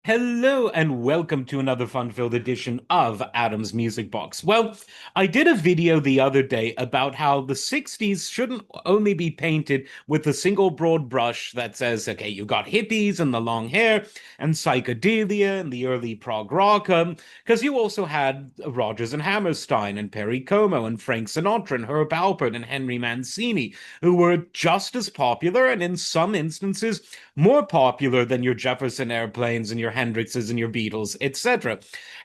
Hello and welcome to another fun-filled edition of Adam's Music Box. Well, I did a video the other day about how the 60s shouldn't only be painted with a single broad brush that says, okay, you got hippies and the long hair and psychedelia and the early prog rock, because you also had Rodgers and Hammerstein and Perry Como and Frank Sinatra and Herb Alpert and Henry Mancini, who were just as popular and in some instances more popular than your Jefferson Airplanes and your Hendrixes and your Beatles, etc.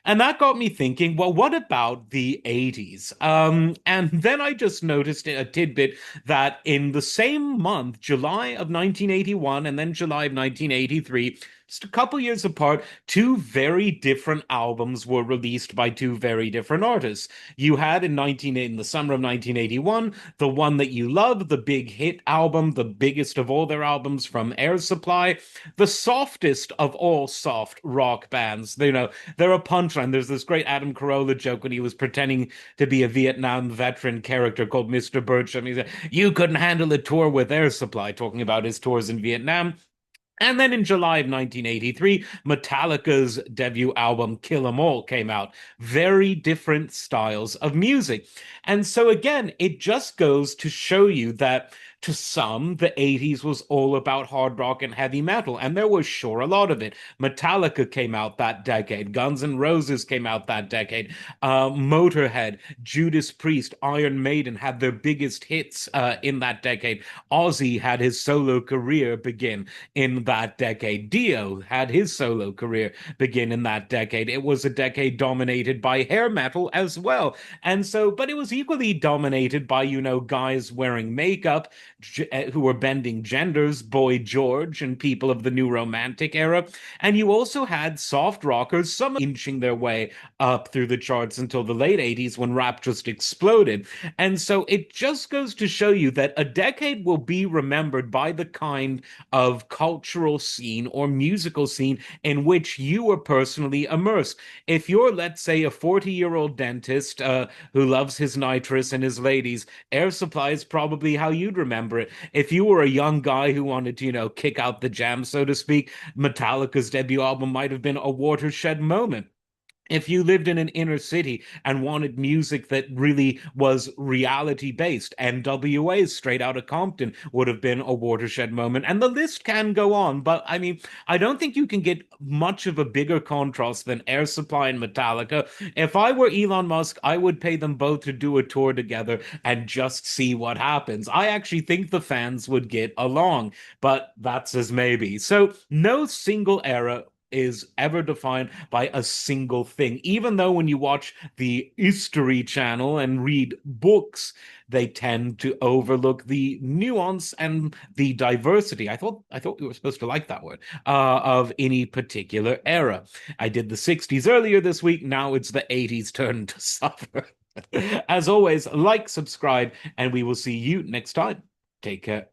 And that got me thinking, well, what about the 80s? And then I just noticed a tidbit that in the same month, July of 1981 and then July of 1983, just a couple years apart, two very different albums were released by two very different artists. You had in the summer of 1981, the one that you love, the big hit album, the biggest of all their albums from Air Supply, the softest of all soft rock bands. They're a punchline. There's this great Adam Carolla joke when he was pretending to be a Vietnam veteran character called Mr. Burcham. He said, "You couldn't handle a tour with Air Supply," talking about his tours in Vietnam. And then in July of 1983, Metallica's debut album Kill 'Em All came out. Very different styles of music. And so again, it just goes to show you that to some, the 80s was all about hard rock and heavy metal, and there was sure a lot of it. Metallica came out that decade, Guns N' Roses came out that decade, Motorhead, Judas Priest, Iron Maiden had their biggest hits in that decade. Ozzy had his solo career begin in that decade. Dio had his solo career begin in that decade. It was a decade dominated by hair metal as well. And so, but it was equally dominated by, guys wearing makeup who were bending genders, Boy George and people of the new romantic era. And you also had soft rockers, some inching their way up through the charts until the late 80s when rap just exploded. And so it just goes to show you that a decade will be remembered by the kind of cultural scene or musical scene in which you were personally immersed. If you're, let's say, a 40-year-old dentist who loves his nitrous and his ladies, Air Supply is probably how you'd remember it. If you were a young guy who wanted to, kick out the jam, so to speak, Metallica's debut album might have been a watershed moment. If you lived in an inner city and wanted music that really was reality based, NWA's Straight Outta Compton would have been a watershed moment. And the list can go on. But I mean, I don't think you can get much of a bigger contrast than Air Supply and Metallica. If I were Elon Musk, I would pay them both to do a tour together and just see what happens. I actually think the fans would get along, but that's as maybe. So, no single era is ever defined by a single thing. Even though when you watch the History Channel and read books, they tend to overlook the nuance and the diversity. I thought we were supposed to like that word of any particular era. I did the 60s earlier this week. Now it's the 80s turn to suffer. As always, like, subscribe, and we will see you next time. Take care.